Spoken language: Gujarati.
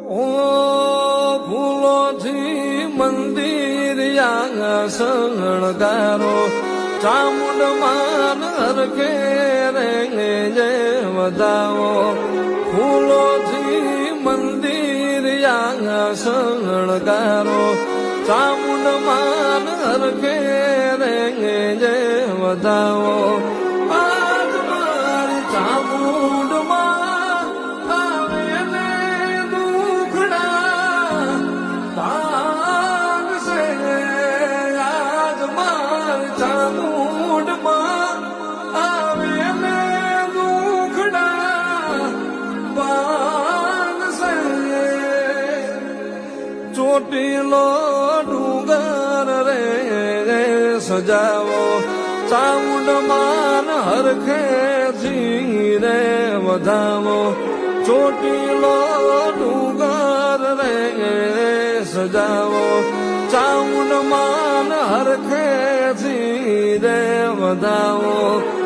ઓ ફૂલોથી મંદિર શણગારો ચામુંડ માન હરખે રેંગે જય વધાવો ફૂલોથી મંદિર શણગારો ચામુંડ માન હરખે રેંગે જય વધાવો આજ મારી ચામુંડ ચોટીલો ડુંગર રે સજાવો ચામુંડ માન હરખેથી રે વધાવો ચોટીલો ડુંગર રે સજાવો ચામુંડ માન હરખેથી રે વધાવો